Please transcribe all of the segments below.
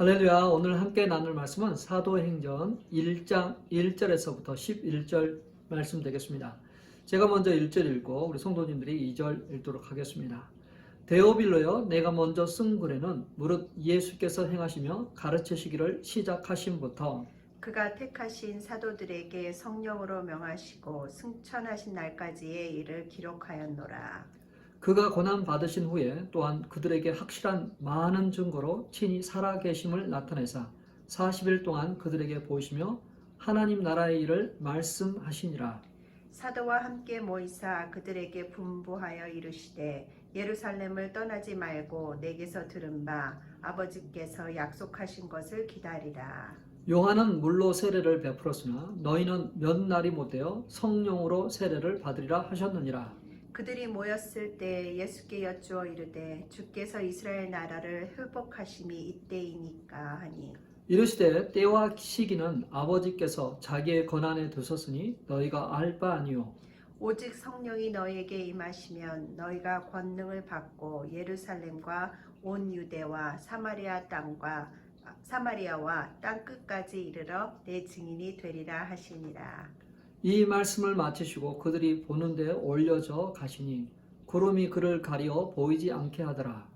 할렐루야. 오늘 함께 나눌 말씀은 사도행전 1장 1절에서부터 11절 말씀 되겠습니다. 제가 먼저 1절 읽고 우리 성도님들이 2절 읽도록 하겠습니다. 데오빌로여, 내가 먼저 쓴 글에는 무릇 예수께서 행하시며 가르치시기를 시작하심부터 그가 택하신 사도들에게 성령으로 명하시고 승천하신 날까지의 일을 기록하였노라. 그가 고난 받으신 후에 또한 그들에게 확실한 많은 증거로 친히 살아계심을 나타내사 40일 동안 그들에게 보이시며 하나님 나라의 일을 말씀하시니라. 사도와 함께 모이사 그들에게 분부하여 이르시되 예루살렘을 떠나지 말고 내게서 들은 바 아버지께서 약속하신 것을 기다리라. 요한은 물로 세례를 베풀었으나 너희는 몇 날이 못되어 성령으로 세례를 받으리라 하셨느니라. 그들이 모였을 때 예수께 여쭈어 이르되 주께서 이스라엘 나라를 회복하심이 이때이니까 하니 이르시되 때와 시기는 아버지께서 자기의 권한에 두셨으니 너희가 알 바 아니요 오직 성령이 너희에게 임하시면 너희가 권능을 받고 예루살렘과 온 유대와 사마리아와 땅 끝까지 이르러 내 증인이 되리라 하시니라. 이 말씀을 마치시고 그들이 보는 데 올려져 가시니 구름이 그를 가리어 보이지 않게 하더라.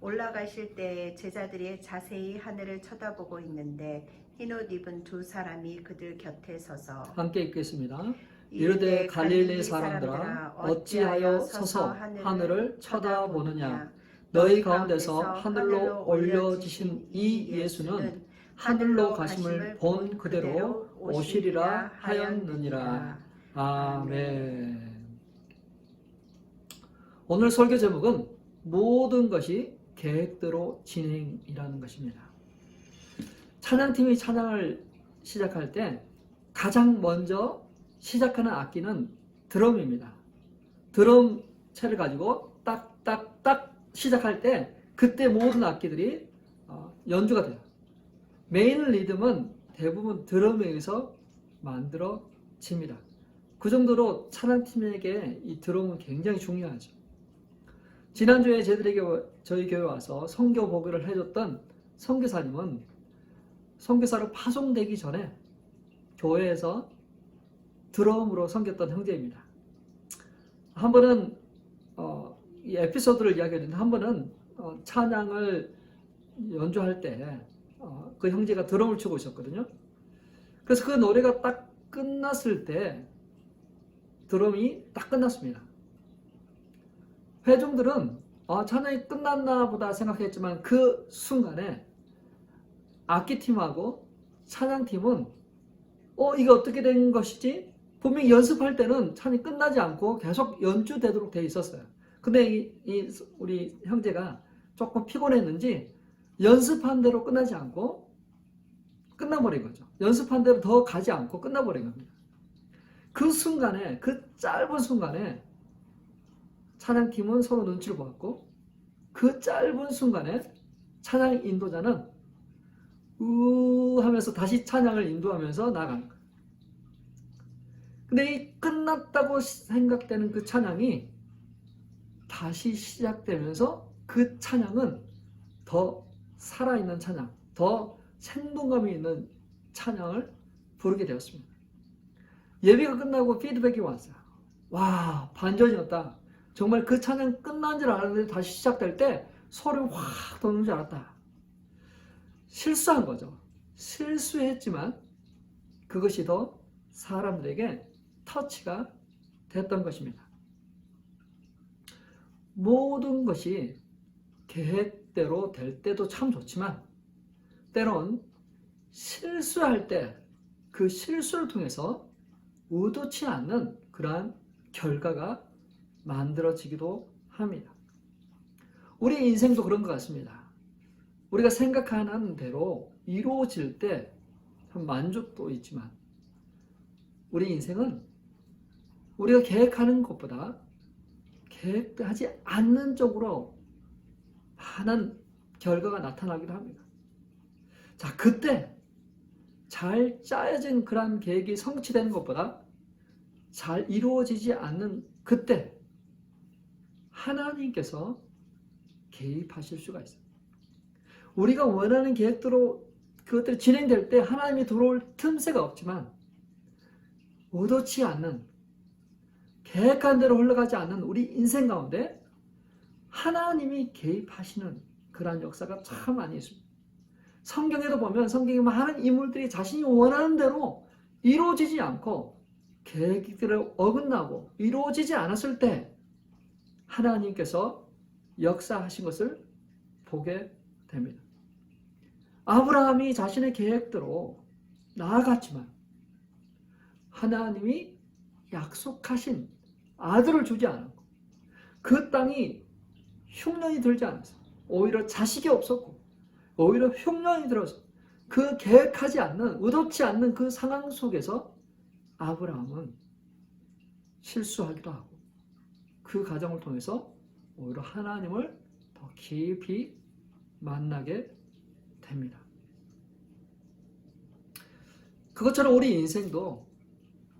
올라가실 때에 제자들이 자세히 하늘을 쳐다보고 있는데 흰옷 입은 두 사람이 그들 곁에 서서 함께 읽겠습니다. 이르되 갈릴리 사람들아 어찌하여 서서 하늘을 쳐다보느냐. 너희 가운데서 하늘로 올려지신 이 예수는 하늘로 가심을 본 그대로 오시리라 하였느니라. 아멘. 오늘 설교 제목은 모든 것이 계획대로 진행이라는 것입니다. 찬양팀이 찬양을 시작할 때 가장 먼저 시작하는 악기는 드럼입니다. 드럼체를 가지고 딱딱딱 시작할 때 그때 모든 악기들이 연주가 돼요. 메인 리듬은 대부분 드럼에 의해서 만들어집니다. 그 정도로 찬양팀에게 이 드럼은 굉장히 중요하죠. 지난주에 저희 교회 와서 선교 보고를 해줬던 선교사님은 선교사로 파송되기 전에 교회에서 드럼으로 섬겼던 형제입니다. 한 번은 이 에피소드를 이야기했는데 한 번은 찬양을 연주할 때 그 형제가 드럼을 치고 있었거든요. 그래서 그 노래가 딱 끝났을 때 드럼이 딱 끝났습니다. 회중들은 찬양이 끝났나 보다 생각했지만 그 순간에 악기팀하고 찬양팀은 이게 어떻게 된 것이지? 분명히 연습할 때는 찬이 끝나지 않고 계속 연주되도록 돼 있었어요. 근데 우리 형제가 조금 피곤했는지 연습한 대로 끝나지 않고 끝나버린 거죠. 연습한 대로 더 가지 않고 끝나버린 겁니다. 그 순간에, 그 짧은 순간에 찬양팀은 서로 눈치를 보았고 그 짧은 순간에 찬양 인도자는 하면서 다시 찬양을 인도하면서 나간 거예요. 근데 이 끝났다고 생각되는 그 찬양이 다시 시작되면서 그 찬양은 더 살아있는 찬양, 더 생동감이 있는 찬양을 부르게 되었습니다. 예배가 끝나고 피드백이 왔어요. 와, 반전이었다. 정말 그 찬양 끝난 줄 알았는데 다시 시작될 때 소리 확 돋는 줄 알았다. 실수한 거죠. 실수했지만 그것이 더 사람들에게 터치가 됐던 것입니다. 모든 것이 계획대로 될 때도 참 좋지만 때론 실수할 때 그 실수를 통해서 의도치 않는 그러한 결과가 만들어지기도 합니다. 우리 인생도 그런 것 같습니다. 우리가 생각하는 대로 이루어질 때 참 만족도 있지만 우리 인생은 우리가 계획하는 것보다 계획하지 않는 쪽으로 많은 결과가 나타나기도 합니다. 자, 그때 잘 짜여진 그런 계획이 성취되는 것보다 잘 이루어지지 않는 그때 하나님께서 개입하실 수가 있어요. 우리가 원하는 계획대로 그것들이 진행될 때 하나님이 들어올 틈새가 없지만 의도치 않는, 계획한 대로 흘러가지 않는 우리 인생 가운데 하나님이 개입하시는 그러한 역사가 참 많이 있습니다. 성경에도 보면 성경에 많은 인물들이 자신이 원하는 대로 이루어지지 않고 계획들을 어긋나고 이루어지지 않았을 때 하나님께서 역사하신 것을 보게 됩니다. 아브라함이 자신의 계획대로 나아갔지만 하나님이 약속하신 아들을 주지 않았고 그 땅이 흉년이 들지 않았어요. 오히려 자식이 없었고 오히려 흉년이 들어서 그 계획하지 않는, 의도치 않는 그 상황 속에서 아브라함은 실수하기도 하고 그 과정을 통해서 오히려 하나님을 더 깊이 만나게 됩니다. 그것처럼 우리 인생도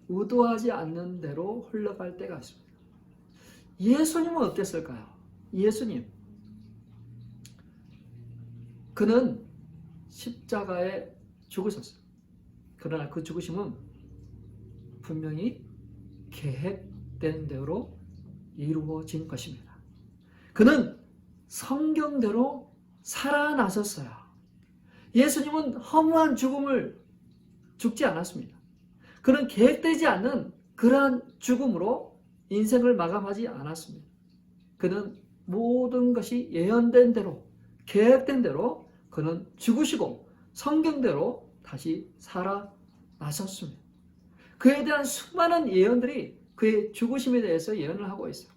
의도하지 않는 대로 흘러갈 때가 있습니다. 예수님은 어땠을까요? 예수님, 그는 십자가에 죽으셨어요. 그러나 그 죽으심은 분명히 계획된 대로 이루어진 것입니다. 그는 성경대로 살아나셨어요. 예수님은 허무한 죽음을 죽지 않았습니다. 그는 계획되지 않는 그러한 죽음으로 인생을 마감하지 않았습니다. 그는 모든 것이 예언된 대로, 계획된 대로 그는 죽으시고 성경대로 다시 살아나셨습니다. 그에 대한 수많은 예언들이 그의 죽으심에 대해서 예언을 하고 있어요.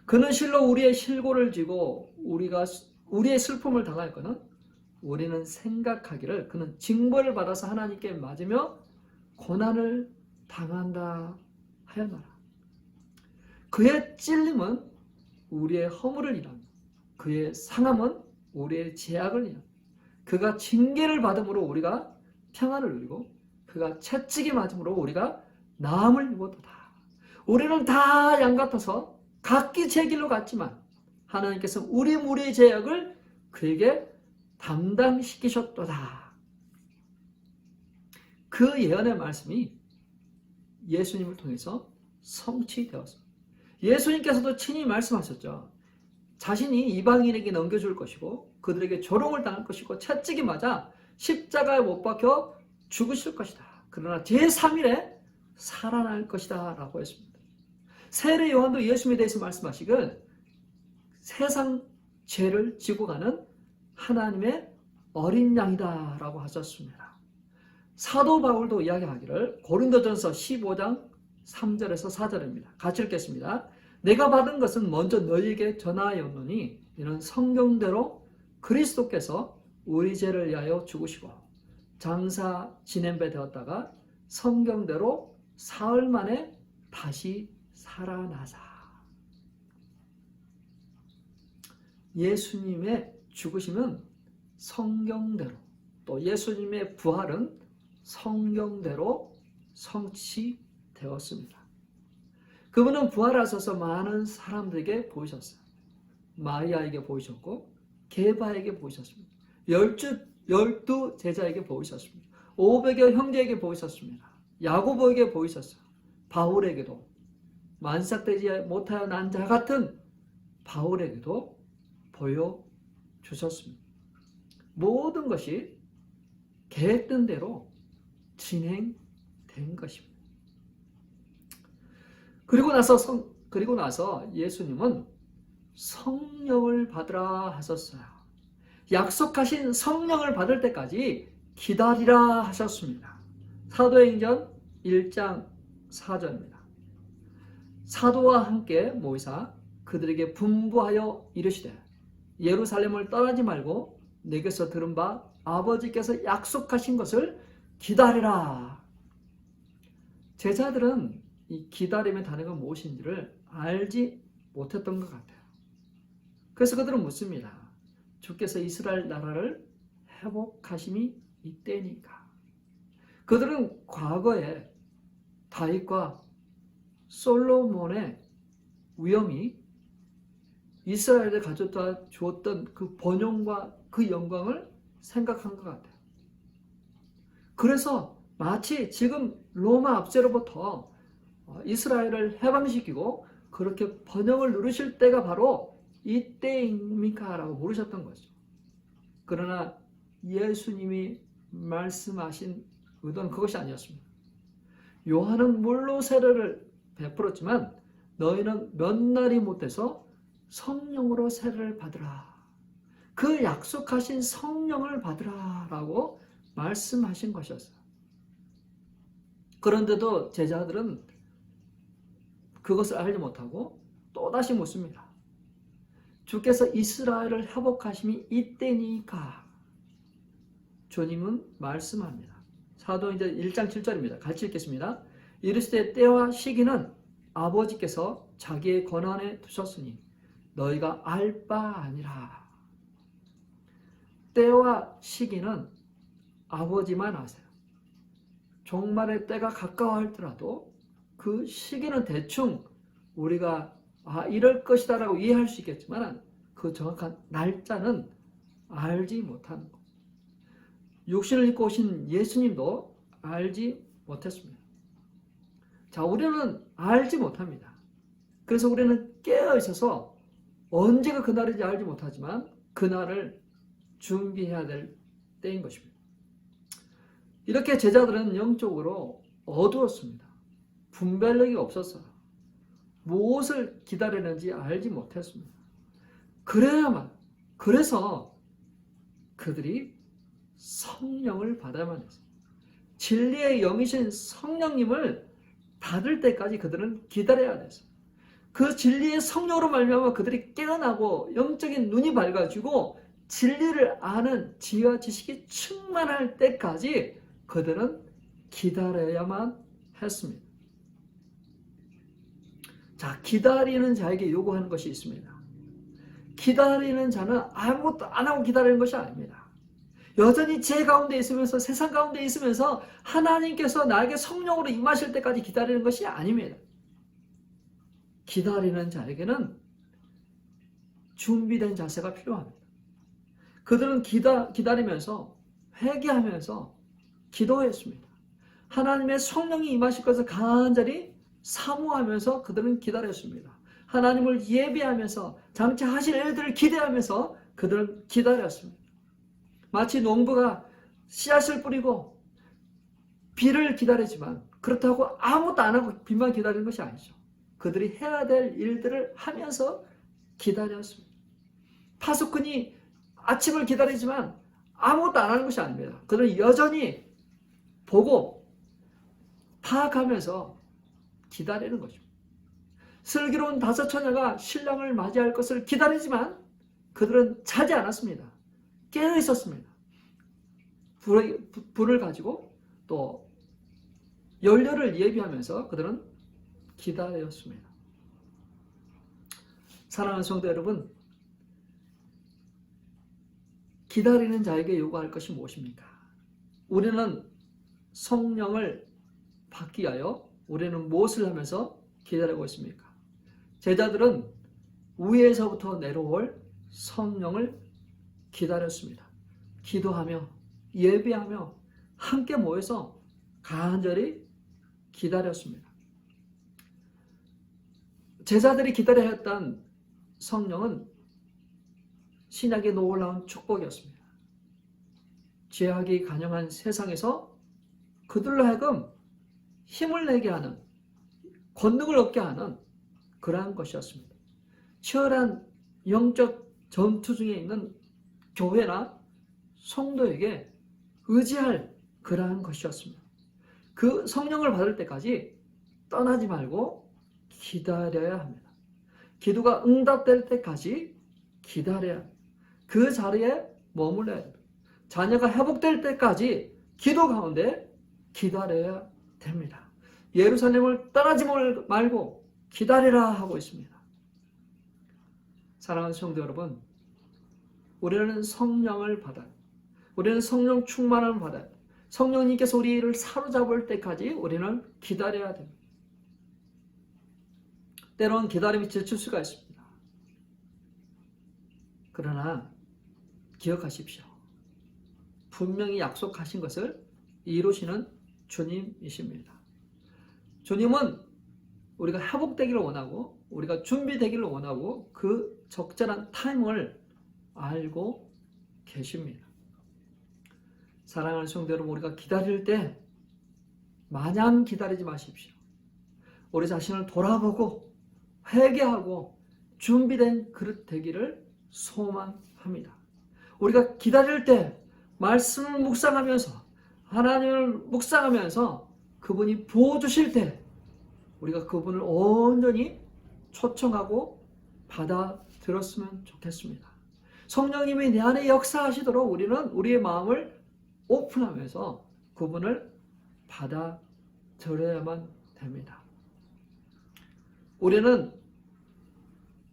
그는 실로 우리의 실고를 지고 우리의 슬픔을 당할 거는 우리는 생각하기를 그는 징벌을 받아서 하나님께 맞으며 고난을 당한다 하였노라. 그의 찔림은 우리의 허물을 인하며 그의 상함은 우리의 죄악을 인하며 그가 징계를 받음으로 우리가 평안을 누리고 그가 채찍이 맞음으로 우리가 나음을 입었도다. 우리는 다 양 같아서 각기 제 길로 갔지만 하나님께서 우리 무리의 죄악을 그에게 담당시키셨도다. 그 예언의 말씀이 예수님을 통해서 성취되었습니다. 예수님께서도 친히 말씀하셨죠. 자신이 이방인에게 넘겨줄 것이고 그들에게 조롱을 당할 것이고 채찍이 맞아 십자가에 못 박혀 죽으실 것이다. 그러나 제3일에 살아날 것이다 라고 했습니다. 세례 요한도 예수님에 대해서 말씀하시길 세상 죄를 지고 가는 하나님의 어린 양이다 라고 하셨습니다. 사도 바울도 이야기하기를 고린도전서 15장 3절에서 4절입니다. 같이 읽겠습니다. 내가 받은 것은 먼저 너희에게 전하였노니 이는 성경대로 그리스도께서 우리 죄를 위하여 죽으시고 장사 지낸 배 되었다가 성경대로 사흘 만에 다시 살아나사. 예수님의 죽으심은 성경대로, 또 예수님의 부활은 성경대로 성취되었습니다. 그분은 부활하셔서 많은 사람들에게 보이셨어요. 마리아에게 보이셨고 게바에게 보이셨습니다. 12 제자에게 보이셨습니다. 500여 형제에게 보이셨습니다. 야고보에게 보이셨어요. 바울에게도, 만삭되지 못하여 난 자 같은 바울에게도 보여주셨습니다. 모든 것이 계획된 대로 진행된 것입니다. 그리고 나서 예수님은 성령을 받으라 하셨어요. 약속하신 성령을 받을 때까지 기다리라 하셨습니다. 사도행전 1장 4절입니다. 사도와 함께 모이사 그들에게 분부하여 이르시되 예루살렘을 떠나지 말고 내게서 들은 바 아버지께서 약속하신 것을 기다리라. 제자들은 이 기다림의 단어가 무엇인지를 알지 못했던 것 같아요. 그래서 그들은 묻습니다. 주께서 이스라엘 나라를 회복하심이 이때니까. 그들은 과거에 다윗과 솔로몬의 위엄이 이스라엘에 가져다 주었던 그 번영과 그 영광을 생각한 것 같아요. 그래서 마치 지금 로마 압제로부터 이스라엘을 해방시키고 그렇게 번영을 누르실 때가 바로 이때입니까? 라고 물으셨던 거죠. 그러나 예수님이 말씀하신 의도는 그것이 아니었습니다. 요한은 물로 세례를 베풀었지만 너희는 몇 날이 못돼서 성령으로 세례를 받으라. 그 약속하신 성령을 받으라 라고 말씀하신 것이었어요. 그런데도 제자들은 그것을 알지 못하고 또다시 묻습니다. 주께서 이스라엘을 회복하심이 이때니까. 주님은 말씀합니다. 사도행전 1장 7절입니다. 같이 읽겠습니다. 이르시되 때와 시기는 아버지께서 자기의 권한에 두셨으니 너희가 알 바 아니라. 때와 시기는 아버지만 아세요. 종말의 때가 가까워할지라도 그 시기는 대충 우리가 이럴 것이다 라고 이해할 수 있겠지만 그 정확한 날짜는 알지 못하는 것. 육신을 입고 오신 예수님도 알지 못했습니다. 자, 우리는 알지 못합니다. 그래서 우리는 깨어 있어서 언제가 그날인지 알지 못하지만 그날을 준비해야 될 때인 것입니다. 이렇게 제자들은 영적으로 어두웠습니다. 분별력이 없었어요. 무엇을 기다리는지 알지 못했습니다. 그래서 그들이 성령을 받아야만 했어요. 진리의 영이신 성령님을 받을 때까지 그들은 기다려야 됐어요. 그 진리의 성령으로 말미암아 그들이 깨어나고 영적인 눈이 밝아지고 진리를 아는 지혜와 지식이 충만할 때까지 그들은 기다려야만 했습니다. 자, 기다리는 자에게 요구하는 것이 있습니다. 기다리는 자는 아무것도 안 하고 기다리는 것이 아닙니다. 여전히 제 가운데 있으면서 세상 가운데 있으면서 하나님께서 나에게 성령으로 임하실 때까지 기다리는 것이 아닙니다. 기다리는 자에게는 준비된 자세가 필요합니다. 그들은 기다리면서 회개하면서 기도했습니다. 하나님의 성령이 임하실 것을 간절히 사모하면서 그들은 기다렸습니다. 하나님을 예배하면서 장차하실 일들을 기대하면서 그들은 기다렸습니다. 마치 농부가 씨앗을 뿌리고 비를 기다리지만 그렇다고 아무것도 안 하고 비만 기다리는 것이 아니죠. 그들이 해야 될 일들을 하면서 기다렸습니다. 파수꾼이 아침을 기다리지만 아무것도 안 하는 것이 아닙니다. 그들은 여전히 보고 파악하면서 기다리는 것입니다. 슬기로운 다섯 처녀가 신랑을 맞이할 것을 기다리지만 그들은 자지 않았습니다. 깨어 있었습니다. 불을 가지고 또 연료를 예비하면서 그들은 기다렸습니다. 사랑하는 성도 여러분, 기다리는 자에게 요구할 것이 무엇입니까? 우리는 성령을 받기 위하여 우리는 무엇을 하면서 기다리고 있습니까? 제자들은 위에서부터 내려올 성령을 기다렸습니다. 기도하며 예배하며 함께 모여서 간절히 기다렸습니다. 제자들이 기다려야 했던 성령은 신약의 놀라운 축복이었습니다. 죄악이 간영한 세상에서 그들로 하여금 힘을 내게 하는, 권능을 얻게 하는 그러한 것이었습니다. 치열한 영적 전투 중에 있는 교회나 성도에게 의지할 그러한 것이었습니다. 그 성령을 받을 때까지 떠나지 말고 기다려야 합니다. 기도가 응답될 때까지 기다려야 합니다. 그 자리에 머물러야 합니다. 자녀가 회복될 때까지 기도 가운데 기다려야 됩니다. 예루살렘을 떠나지 말고 기다리라 하고 있습니다. 사랑하는 성도 여러분, 우리는 성령을 받아요. 우리는 성령 충만함을 받아요. 성령님께서 우리를 사로잡을 때까지 우리는 기다려야 됩니다. 때로는 기다림이 지칠 수가 있습니다. 그러나 기억하십시오. 분명히 약속하신 것을 이루시는 주님이십니다. 주님은 우리가 회복되기를 원하고 우리가 준비되기를 원하고 그 적절한 타임을 알고 계십니다. 사랑하는 성도 여러분, 우리가 기다릴 때 마냥 기다리지 마십시오. 우리 자신을 돌아보고 회개하고 준비된 그릇 되기를 소망합니다. 우리가 기다릴 때 말씀을 묵상하면서 하나님을 묵상하면서 그분이 부어주실 때 우리가 그분을 온전히 초청하고 받아들였으면 좋겠습니다. 성령님이 내 안에 역사하시도록 우리는 우리의 마음을 오픈하면서 그분을 받아들여야만 됩니다. 우리는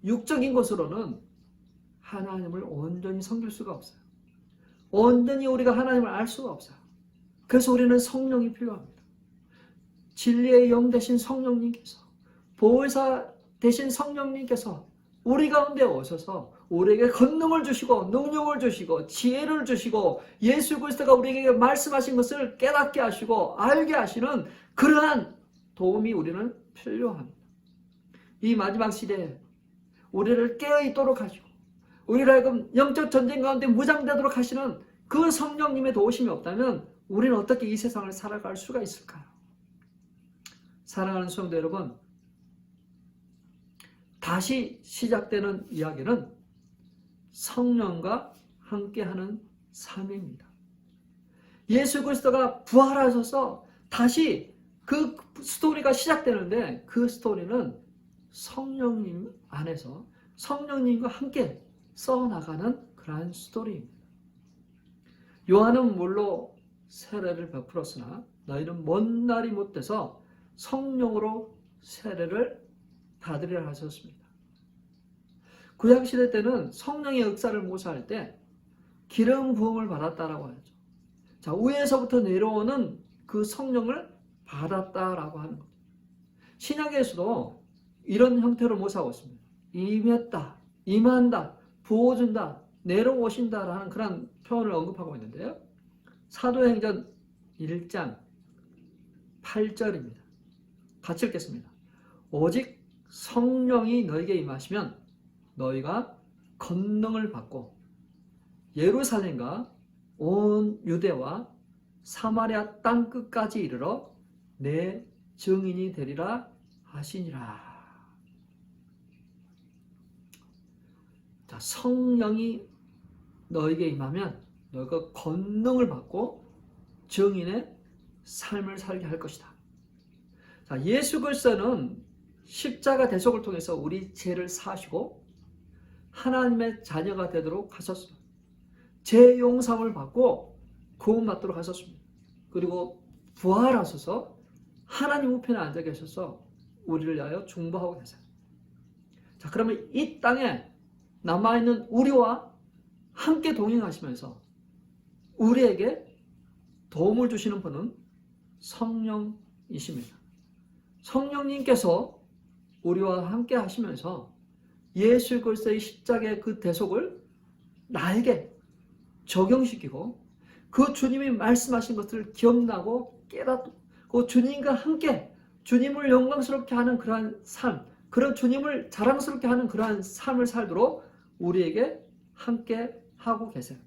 육적인 것으로는 하나님을 온전히 섬길 수가 없어요. 온전히 우리가 하나님을 알 수가 없어요. 그래서 우리는 성령이 필요합니다. 진리의 영 되신 성령님께서, 보혜사 되신 성령님께서 우리 가운데 오셔서 우리에게 권능을 주시고 능력을 주시고 지혜를 주시고 예수 그리스도가 우리에게 말씀하신 것을 깨닫게 하시고 알게 하시는 그러한 도움이 우리는 필요합니다. 이 마지막 시대에 우리를 깨어있도록 하시고 우리를 하여금 영적 전쟁 가운데 무장되도록 하시는 그 성령님의 도우심이 없다면 우리는 어떻게 이 세상을 살아갈 수가 있을까요? 사랑하는 성도 여러분, 다시 시작되는 이야기는 성령과 함께하는 삶입니다. 예수 그리스도가 부활하셔서 다시 그 스토리가 시작되는데 그 스토리는 성령님 안에서 성령님과 함께 써나가는 그러한 스토리입니다. 요한은 물로 세례를 베풀었으나 너희는 먼 날이 못돼서 성령으로 세례를 받으리라 하셨습니다. 구약시대 때는 성령의 역사를 묘사할 때 기름 부음을 받았다라고 하죠. 자, 위에서부터 내려오는 그 성령을 받았다라고 하는 거죠. 신약에서도 이런 형태로 묘사하고 있습니다. 임했다, 임한다, 부어준다, 내려오신다라는 그런 표현을 언급하고 있는데요. 사도행전 1장 8절입니다. 같이 읽겠습니다. 오직 성령이 너에게 임하시면 너희가 권능을 받고 예루살렘과 온 유대와 사마리아 땅 끝까지 이르러 내 증인이 되리라 하시니라. 자, 성령이 너에게 임하면 너희가 권능을 받고 증인의 삶을 살게 할 것이다. 자, 예수 그리스도는 십자가 대속을 통해서 우리 죄를 사시고 하나님의 자녀가 되도록 하셨습니다. 죄 용서를 받고 구원받도록 하셨습니다. 그리고 부활하셔서 하나님 우편에 앉아 계셔서 우리를 위하여 중보하고 계세요. 자, 그러면 이 땅에 남아있는 우리와 함께 동행하시면서 우리에게 도움을 주시는 분은 성령이십니다. 성령님께서 우리와 함께 하시면서 예수 그리스도의 십자가의 그 대속을 나에게 적용시키고 그 주님이 말씀하신 것을 기억나고 깨닫고 주님과 함께 주님을 영광스럽게 하는 그러한 삶, 그런 주님을 자랑스럽게 하는 그러한 삶을 살도록 우리에게 함께 하고 계세요.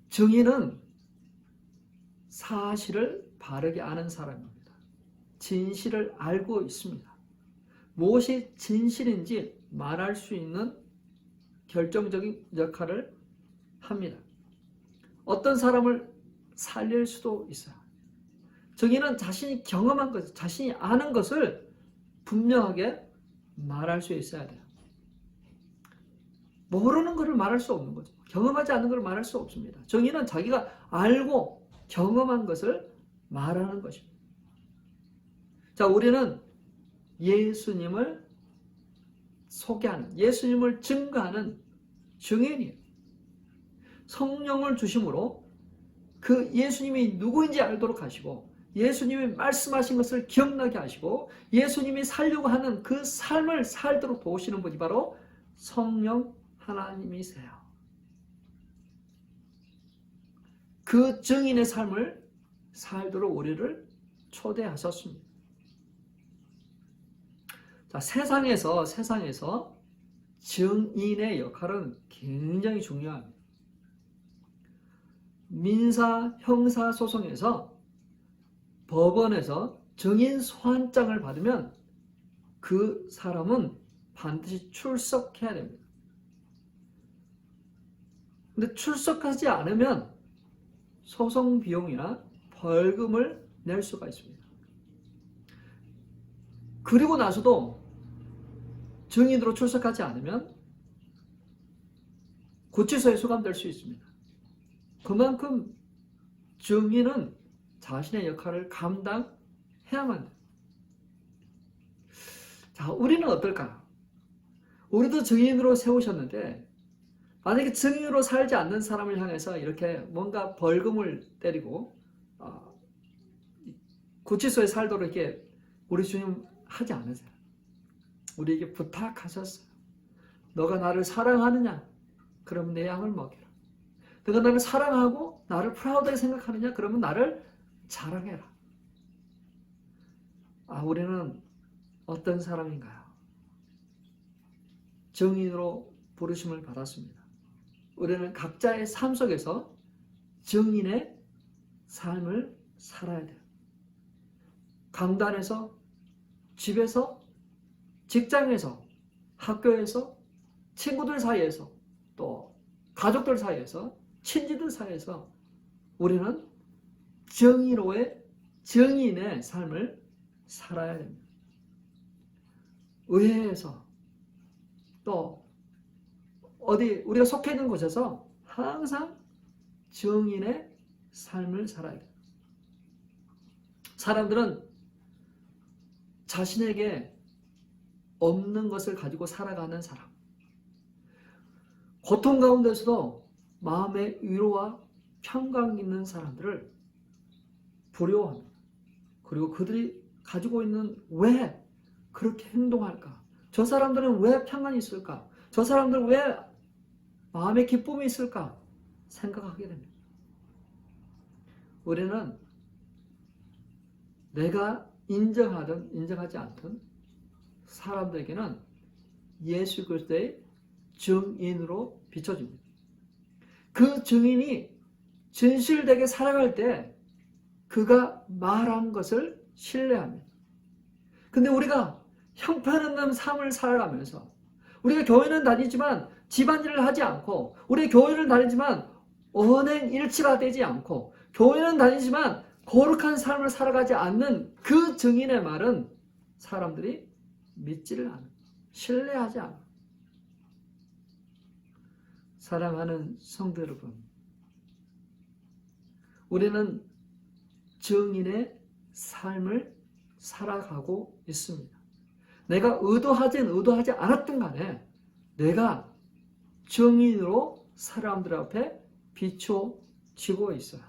증인은 사실을 바르게 아는 사람입니다. 진실을 알고 있습니다. 무엇이 진실인지 말할 수 있는 결정적인 역할을 합니다. 어떤 사람을 살릴 수도 있어요. 증인은 자신이 경험한 것, 자신이 아는 것을 분명하게 말할 수 있어야 돼요. 모르는 것을 말할 수 없는 거죠. 경험하지 않는 것을 말할 수 없습니다. 증인은 자기가 알고 경험한 것을 말하는 것입니다. 자, 우리는 예수님을 소개하는, 예수님을 증거하는 증인이에요. 성령을 주심으로 그 예수님이 누구인지 알도록 하시고 예수님이 말씀하신 것을 기억나게 하시고 예수님이 살려고 하는 그 삶을 살도록 도우시는 분이 바로 성령 하나님이세요. 그 증인의 삶을 살도록 우리를 초대하셨습니다. 자, 세상에서 증인의 역할은 굉장히 중요합니다. 민사, 형사 소송에서 법원에서 증인 소환장을 받으면 그 사람은 반드시 출석해야 됩니다. 근데 출석하지 않으면 소송 비용이나 벌금을 낼 수가 있습니다. 그리고 나서도 증인으로 출석하지 않으면 구치소에 수감될 수 있습니다. 그만큼 증인은 자신의 역할을 감당해야만 돼요. 자, 우리는 어떨까? 우리도 증인으로 세우셨는데 만약에 증인으로 살지 않는 사람을 향해서 이렇게 뭔가 벌금을 때리고 구치소에 살도록 이렇게 우리 주님 하지 않으세요. 우리에게 부탁하셨어요. 너가 나를 사랑하느냐? 그러면 내 양을 먹여라. 너가 나를 사랑하고 나를 프라우드하게 생각하느냐? 그러면 나를 자랑해라. 우리는 어떤 사람인가요? 증인으로 부르심을 받았습니다. 우리는 각자의 삶 속에서 증인의 삶을 살아야 돼요. 강단에서, 집에서, 직장에서, 학교에서, 친구들 사이에서, 또 가족들 사이에서, 친지들 사이에서 우리는 증인의 삶을 살아야 됩니다. 의회에서 또 어디 우리가 속해 있는 곳에서 항상 증인의 삶을 살아야 돼요. 사람들은 자신에게 없는 것을 가지고 살아가는 사람, 고통 가운데서도 마음의 위로와 평강 있는 사람들을 부러워합니다. 그리고 그들이 가지고 있는 왜 그렇게 행동할까? 저 사람들은 왜 평안이 있을까? 저 사람들은 왜 마음의 기쁨이 있을까? 생각하게 됩니다. 우리는 내가 인정하든 인정하지 않든 사람들에게는 예수 그리스도의 증인으로 비춰집니다. 그 증인이 진실되게 살아갈 때 그가 말한 것을 신뢰합니다. 근데 우리가 형편없는 삶을 살아가면서 우리가 교회는 다니지만 집안일을 하지 않고 우리 교회는 다니지만 언행 일치가 되지 않고 교회는 다니지만 거룩한 삶을 살아가지 않는 그 증인의 말은 사람들이 믿지를 않아. 신뢰하지 않아. 사랑하는 성도 여러분, 우리는 증인의 삶을 살아가고 있습니다. 내가 의도하든 의도하지 않았든 간에 내가 증인으로 사람들 앞에 비춰지고 있어요.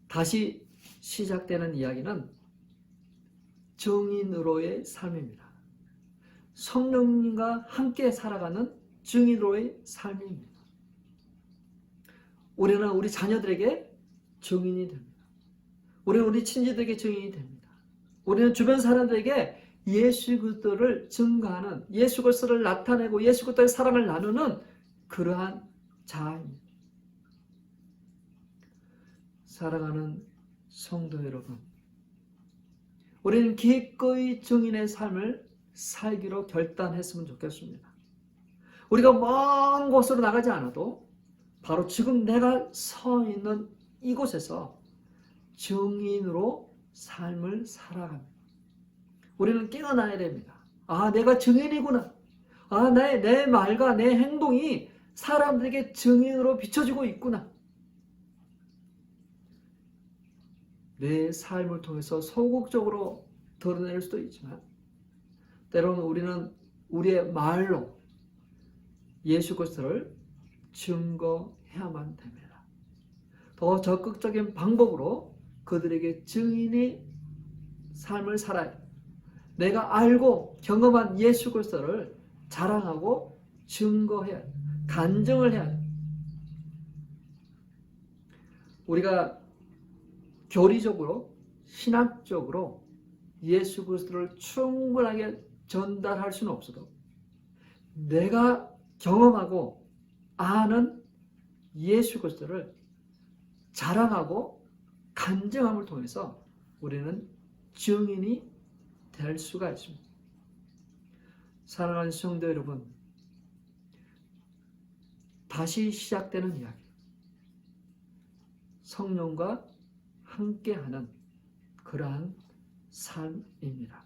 다시 시작되는 이야기는 증인으로의 삶입니다. 성령님과 함께 살아가는 증인으로의 삶입니다. 우리는 우리 자녀들에게 증인이 됩니다. 우리는 우리 친지들에게 증인이 됩니다. 우리는 주변 사람들에게 예수 그리스도를 증거하는, 예수 그리스도를 나타내고 예수 그리스도의 사랑을 나누는 그러한 자입니다. 사랑하는 성도 여러분, 우리는 기꺼이 증인의 삶을 살기로 결단했으면 좋겠습니다. 우리가 먼 곳으로 나가지 않아도 바로 지금 내가 서 있는 이곳에서 증인으로 삶을 살아갑니다. 우리는 깨어나야 됩니다. 내가 증인이구나. 내 말과 내 행동이 사람들에게 증인으로 비춰지고 있구나. 내 삶을 통해서 소극적으로 드러낼 수도 있지만 때로는 우리는 우리의 말로 예수 그리스도를 증거해야만 됩니다. 더 적극적인 방법으로 그들에게 증인의 삶을 살아야 내가 알고 경험한 예수 그리스도를 자랑하고 증거해야 돼. 간증을 해야 돼. 우리가 교리적으로 신학적으로 예수 그리스도를 충분하게 전달할 수는 없어도 내가 경험하고 아는 예수 그리스도를 자랑하고 간증함을 통해서 우리는 증인이 될 수가 있습니다. 사랑하는 성도 여러분, 다시 시작되는 이야기, 성령과 함께하는 그러한 삶입니다.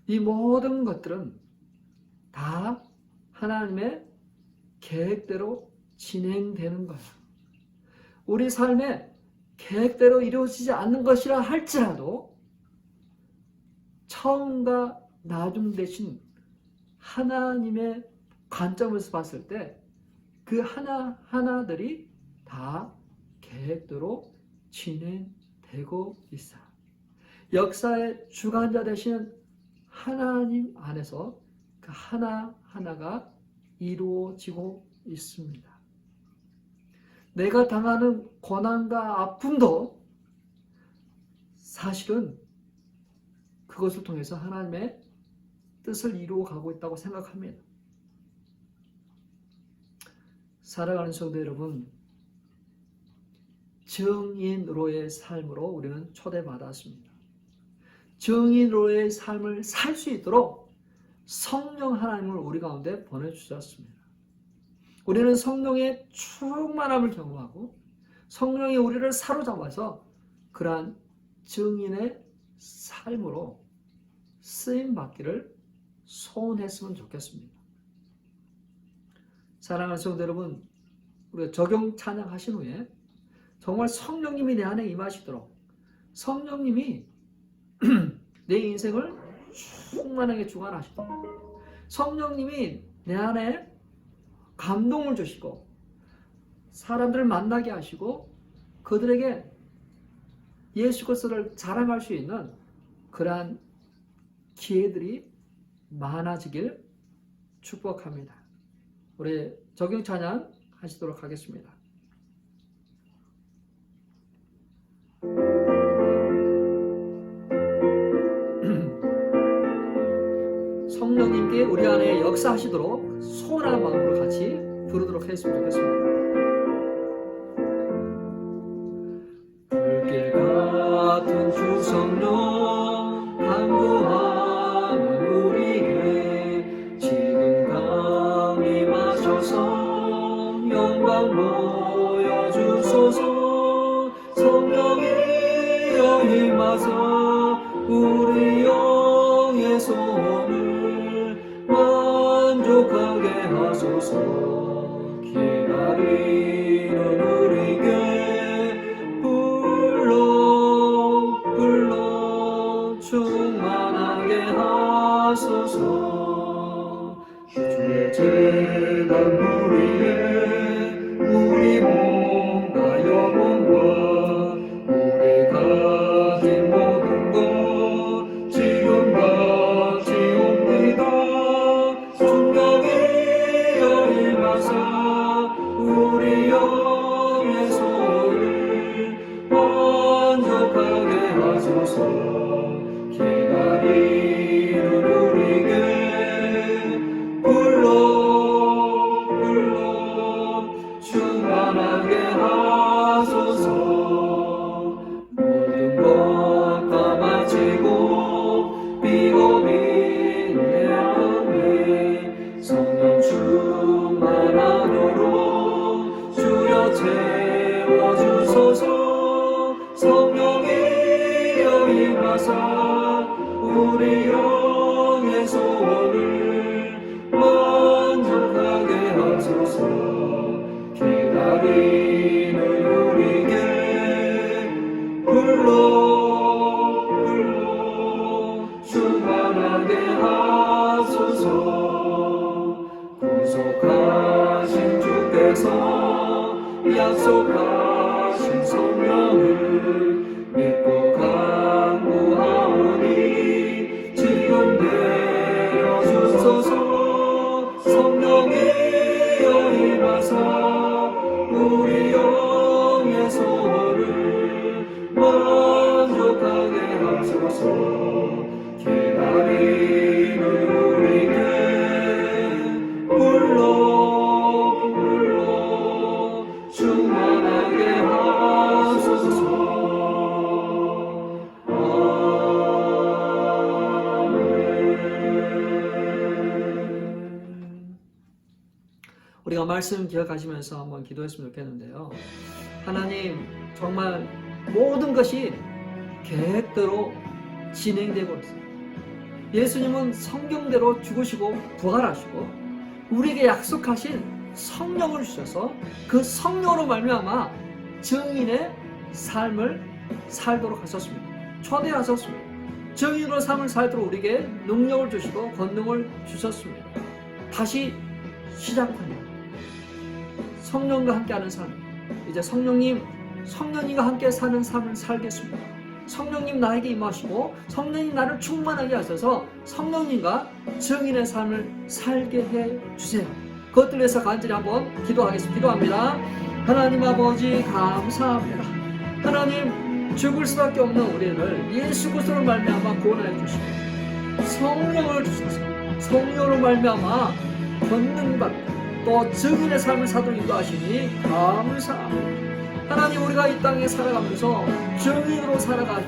이 모든 것들은 다 하나님의 계획대로 진행되는 거야. 우리 삶에 계획대로 이루어지지 않는 것이라 할지라도 처음과 나중 대신 하나님의 관점에서 봤을 때 그 하나하나들이 다 계획대로 진행되고 있어요. 역사의 주관자 되시는 하나님 안에서 그 하나하나가 이루어지고 있습니다. 내가 당하는 고난과 아픔도 사실은 그것을 통해서 하나님의 뜻을 이루어가고 있다고 생각합니다. 사랑하는 성도 여러분, 증인으로의 삶으로 우리는 초대받았습니다. 증인으로의 삶을 살 수 있도록 성령 하나님을 우리 가운데 보내주셨습니다. 우리는 성령의 충만함을 경험하고 성령이 우리를 사로잡아서 그러한 증인의 삶으로 쓰임받기를 소원했으면 좋겠습니다. 사랑하는 성도 여러분, 우리가 적용 찬양하신 후에 정말 성령님이 내 안에 임하시도록 성령님이 내 인생을 충만하게 주관하시도록 성령님이 내 안에 감동을 주시고 사람들을 만나게 하시고 그들에게 예수 그리스도를 자랑할 수 있는 그러한 기회들이 많아지길 축복합니다. 우리 적용 찬양 하시도록 하겠습니다. 성령님께 우리 안에 역사하시도록 소원하는 마음으로 같이 부르도록 했으면 좋겠습니다. 불길 같은 주 성령 간구하는 우리에게 지금 강림하셔서 영광 보여주소서. 성령이여 임하사 우리 영의 소원을 만족하게 하소서. 기다리는 우리에게 불러 충만하게 하소서. 주의 제단 무리에 우리 몸과 영혼과 우리 가진 모든 것 지금받지옵니다. 성령이여 임하사 우리 영의 소원을 만족하게 하소서. 기다리는 우리에게 불러 충만하게 하소서. 모든 것 감아지고 비고민 내 맘에 성령 충만하도록 주여 채워주소서. 성령이여 임하사 우리 영의 소원을 만족하게 하소서. 기다리는 우리에게 불러 충만하게 하소서. 구속하신 주께서 약속하신 성령을 믿고 간구하오니 주소서. 기다리는 우리들 불러 충만하게 하소서. 우리가 말씀 기억하시면서 한번 기도했으면 좋겠는데요. 하나님, 정말 모든 것이 계획대로 진행되고 있습니다. 예수님은 성경대로 죽으시고 부활하시고 우리에게 약속하신 성령을 주셔서 그 성령으로 말미암아 증인의 삶을 살도록 하셨습니다. 초대하셨습니다. 증인으로 삶을 살도록 우리에게 능력을 주시고 권능을 주셨습니다. 다시 시작합니다. 성령과 함께하는 삶. 이제 성령님과 함께 사는 삶을 살겠습니다. 성령님 나에게 임하시고 성령님 나를 충만하게 하셔서 성령님과 증인의 삶을 살게 해주세요. 그것들 위해서 간절히 한번 기도하겠습니다. 기도합니다. 하나님 아버지 감사합니다. 하나님, 죽을 수밖에 없는 우리를 예수 그리스도로 말미암아 구원해 주시고 성령을 주셔서 성령으로 말미암아 권능받고 또 증인의 삶을 사도록 인도하시니 감사합니다. 하나님, 우리가 이 땅에 살아가면서 증인으로 살아가니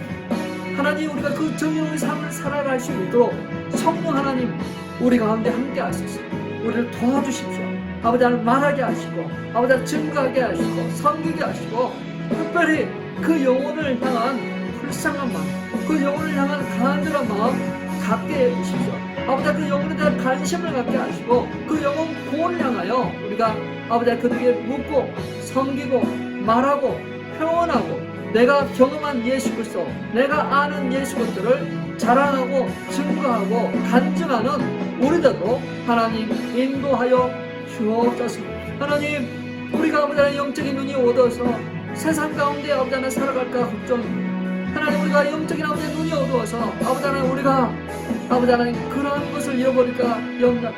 하나님, 우리가 그 증인의 삶을 살아갈 수 있도록 성령 하나님 우리 가운데 함께 하소서. 우리를 도와주십시오. 아버지 하나님 말하게 하시고 아버지 하나님 증거하게 하시고 섬기게 하시고 특별히 그 영혼을 향한 불쌍한 마음, 그 영혼을 향한 간절한 마음 갖게 해주십시오. 아버지 그 영혼에 대한 관심을 갖게 하시고 그 영혼 구원을 향하여 우리가 아버지 그들에게 묻고 섬기고 말하고 표현하고 내가 경험한 예수 그리스도, 내가 아는 예수 그리스도를 자랑하고 증거하고 간증하는 우리들로 하나님 인도하여 주옵소서. 하나님, 우리가 아버지 하나님 영적인 눈이 어두워서 세상 가운데 아버지 하나님 살아갈까 걱정입니다. 하나님, 우리가 영적인 아버지 눈이 어두워서 아버지 하나님 우리가 아버지 하나님 그러한 것을 잃어버릴까 염려.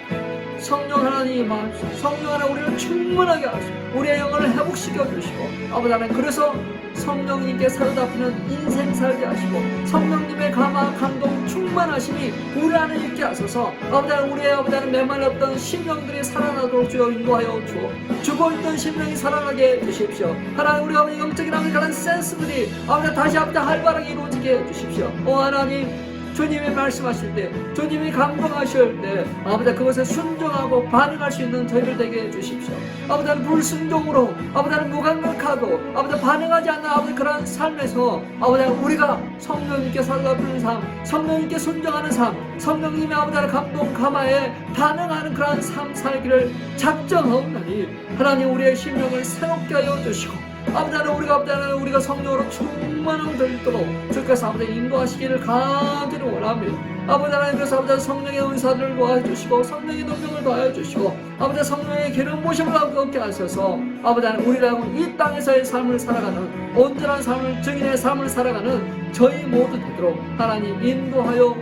성령 하나님 임하시고 성령 하나님 우리를 충만하게 하시고 우리의 영혼을 회복시켜 주시고 아버지 하나님 그래서 성령님께 사로잡히는 인생 살게 하시고 성령님의 감화 감동 충만하심이 우리 안에 있게 하소서. 아버지 하나님 우리의 아버지 하나님 메말랐던 심령들이 살아나도록 주여 인도하여 주어 죽어있던 심령이 살아나게 해주십시오. 하나님, 우리 아버지 영적인 아버지 그런 센스들이 아버지 다시 아버지 활발하게 이루어지게 해주십시오. 하나님, 주님이 말씀하실 때, 주님이 감동하실 때 아버지 그것에 순종하고 반응할 수 있는 저희를 되게 해주십시오. 아버지 불순종으로 아버지 무감각하고 아버지 반응하지 않는 아버지 그런 삶에서 아버지 우리가 성령님께 사로잡히는 삶, 성령님께 순종하는 삶, 성령님의 아버지 감동 감화에 반응하는 그런 삶 살기를 작정하오나니 하나님 우리의 심령을 새롭게 하여 주시고 아버지 하나님 우리가 성령으로 충만함을 들도록 주께서 아버지 인도하시기를 간절히 원합니다. 아버지 하나님 그래서 아버지 성령의 은사를 도와주시고 성령의 능력을 도와주시고 아버지 성령의 기름 부으심을 얻게 하셔서 아버지 하나님 우리라고 이 땅에서의 삶을 살아가는 온전한 삶을 증인의 삶을 살아가는 저희 모두 되도록 하나님 인도하여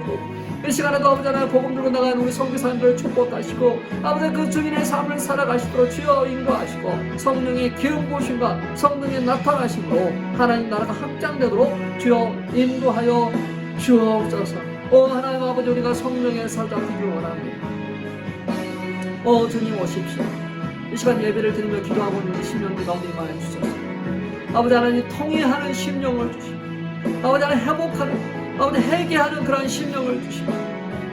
이 시간에도 아버지 하나님 복음 들고 나가는 우리 선교사님들을 축복하시고 아버지 그 증인의 삶을 살아가시도록 주여 인도하시고 성령의 기름 부으심과 성령의 나타나심으로 하나님 나라가 확장되도록 주여 인도하여 주옵소서. 하나님 아버지 우리가 성령의 사로잡히기를 원합니다. 주님 오십시오. 이 시간 예배를 드리며 기도하고 있는 우리 심령들 가운데 임하여 주소서. 아버지 하나님 통회하는 심령을 주시고 아버지 하나님 회복하는 아버지 회개하는 그런 심령을 주시고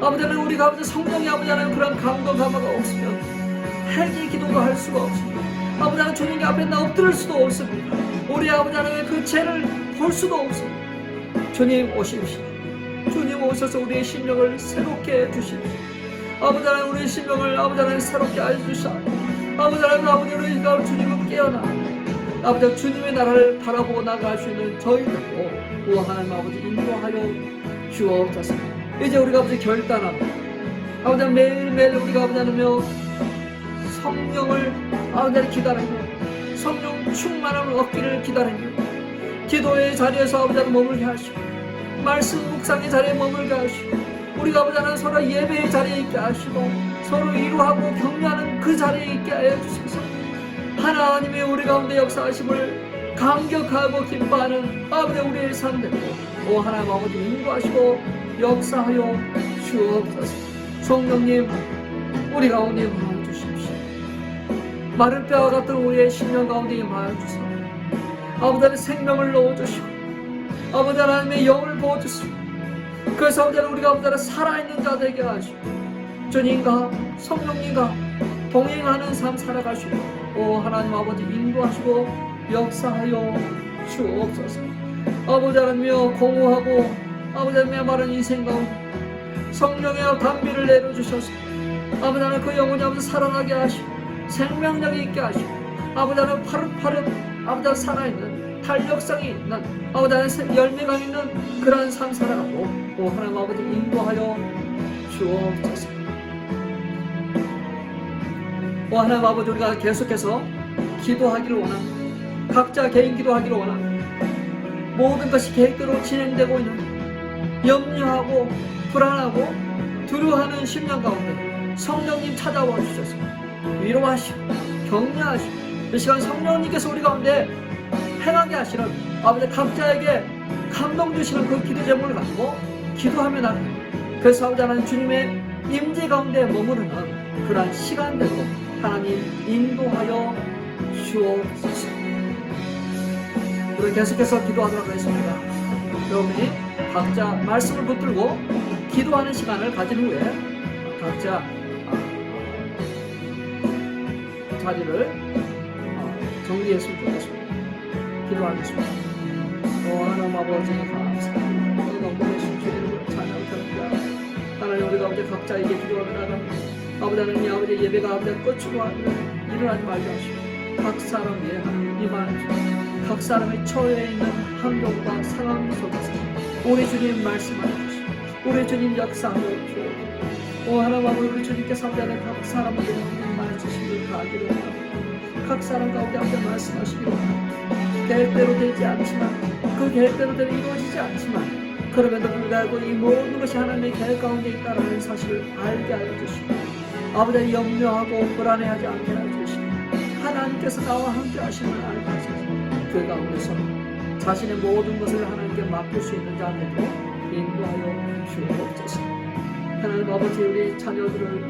아버지 하나님 우리가 아버지 성령이 아버지 하나님 그런 감동 감화가 없으면 회개 기도도 할 수가 없습니다. 아버지 하나님 주님 앞에 나 엎드릴 수도 없습니다. 우리 아버지 하나님의 그 죄를 볼 수도 없습니다. 주님 오십시오. 주님 오셔서 우리의 심령을 새롭게 해주십시오. 아버지 하나님 우리의 심령을 아버지 하나님 새롭게 해주시오. 아버지 하나님 아버지 우리가 주님을 깨어나 아버지 주님의 나라를 바라보고 나갈 수 있는 저희들도 하나님 아버지 인도하여 주옵소서. 이제 우리가 아버지 결단합니다. 아버지 매일매일 우리가 아버지 하나며 성령을 아버지 기다리며 성령 충만함을 얻기를 기다리며 기도의 자리에서 아버지 하나님 머물게 하시고 말씀 묵상의 자리에 머물게 하시고 우리가 아버지 하나님 서로 예배의 자리에 있게 하시고 서로 위로하고 격려하는 그 자리에 있게 하여 주소서. 하나님의 우리 가운데 역사하심을 감격하고 기뻐하는 아버지 우리의 삶대로 오 하나님 아버지 인도하시고 역사하여 주옵소서. 성령님 우리 가운데 임하여 주십시오. 마른 뼈와 같은 우리의 심령 가운데 임하여 주시오. 아버지 하나님 생명을 넣어주시고 아버지 하나님의 영을 부어주시오. 그래서 아버지 하나님 우리가 아버지 하나님 살아있는 자 되게 하시고 주님과 성령님과 동행하는 삶 살아가시고 오 하나님 아버지 인도하시고 역사하여 주옵소서. 아버지 하나님이여 공허하고 아버지 하나님의 마른 인생 가운데 성령의 담비를 내려주셔서 아버지 하나님 그 영혼이 아버지 살아나게 하시고 생명력이 있게 하시고 아버지 하나님 파릇파릇 아버지 하나님 살아있는 탄력성이 있는 아버지 하나님 열매가 있는 그러한 삶 살아가고 오 하나님 아버지 인도하여 주옵소서. 오 하나님 아버지 우리가 계속해서 기도하기를 원합니다. 각자 개인 기도하기를 원합니다. 모든 것이 계획대로 진행되고 있는 염려하고 불안하고 두려워하는 심령 가운데 성령님 찾아와 주셔서 위로하시고 격려하시고 이 시간 성령님께서 우리 가운데 행하게 하시는 아버지 각자에게 감동 주시는 그 기도 제목을 가지고 기도하며 나가요. 그래서 아버지 하나님 주님의 임재 가운데 머무르는 그러한 시간대로 하나님 인도하여 주옵소서. 우리 계속해서 기도하도록 하겠습니다. 여러분이 각자 말씀을 붙들고 기도하는 시간을 가진 후에 각자 자리를 정리했으면 좋겠습니다. 기도하겠습니다. 하나님 아버지 감사합니다. 우리가 보내신 주님을 찬양합니다. 하나님 우리가 아버지 각자에게 기도하며 나갑니다. 아버지 하나님 아버지 예배가 아버지 끝으로 일어나지 말게 하시고 각 사람의 하나님 임하시고 각 사람의 처해 있는 환경과 상황 속에서 우리 주님 말씀하여 주시고 우리 주님 역사하여 주옵소서. 오 하나님 아버지 우리 주님께서 함께하는 각 사람에게 말씀하시기를 바라기를 원합니다. 각 사람 가운데 함께 말씀하시기를 원합니다. 계획대로 되지 않지만 그 계획대로 이루어지지 않지만 그럼에도 불구하고 이 모든 것이 하나님의 계획 가운데 있다는 사실을 알게 하여 주시고 아버지 염려하고 불안해하지 않게 하여 주시고 하나님께서 나와 함께 하심을 알게 하소서. 그 가운데서 자신의 모든 것을 하나님께 맡길 수 있는 자들로 인도하여 주옵소서. 하나님 아버지 우리 자녀들을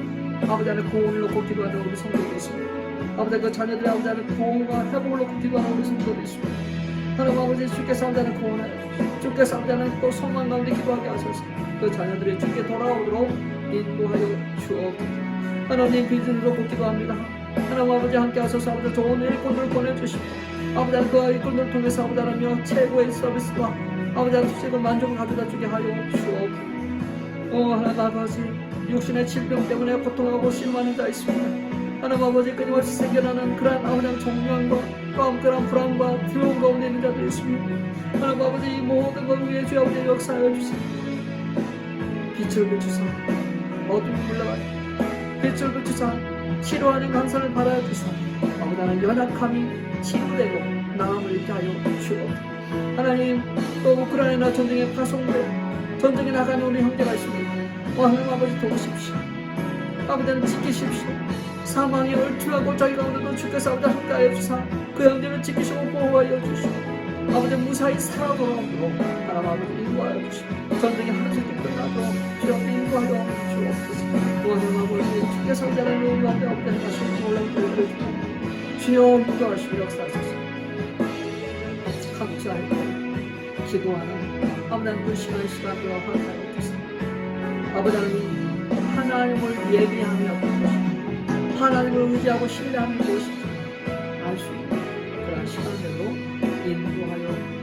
아버지 안에 구원을 놓고 기도하는 우리 성도들이 있습니다. 아버지 그 자녀들의 아버지 안에 구원과 회복을 놓고 기도하는 우리 성도들이 있습니다. 하나님 아버지 주께서 아버지 안에 구원하여 주께서 아버지 안에 또 소망 가운데 기도하게 하소서. 그 자녀들이 주께 돌아오도록 인도하여 주옵소서. 하나님 비전을 놓고 기도합니다. 하나님 아버지 함께 하소서. 아버지 좋은 일꾼들을 보내주시고 아버지 하나님 그 일꾼들을 통해서 아버지 하나님 최고의 서비스와 아버지 하나님 최고 만족을 가져다 주게 하여 주옵소서. 하나님 아버지 육신의 질병 때문에 고통하고 실망하는 자 있습니다. 하나님 아버지 끊임없이 생겨나는 그러한 아버지 종류함과 또 그런 불안과 두려움 가운데 있는 자들이 있습니다. 하나님 아버지 이 모든 것 위에 주 아버지 역사하여 주시고 빛을 비추사 어둠이 물러가요. 빛을 비추사 치료하는 강산을 바라여 주사 아버지 하나님 연약함이 치유되고 나음을 있게 하여 주옵소서. 하나님 또 우크라이나 전쟁에 파송되고 전쟁에 나가는 우리 형제가 있습니다. 하나님 아버지 도우십시오. 아버지는 지키십시오. 사망이 얼추하고 자기 가운데도 주께서 아버지 함께하여 주사 그 형제를 지키시고 보호하여 주시고 아버지 무사히 살아 돌아오도록 하나님 아버지 인도하여 주시고 전쟁이 하루씩 끝나도록 주여 인도하여 주옵소서. 하나님 아버지 주께서 하나님 우리 가운데 하시는 놀라운 도움을 주시고 주여 인도하시고 역사하소서. 각자의 기도하는 아버지 그 시간으로 하나님 주시고 아버지 하나님을 예비하며 하나님을 의지하고 신뢰하는 것이 알 수 있는 그런 시간들로 인도하여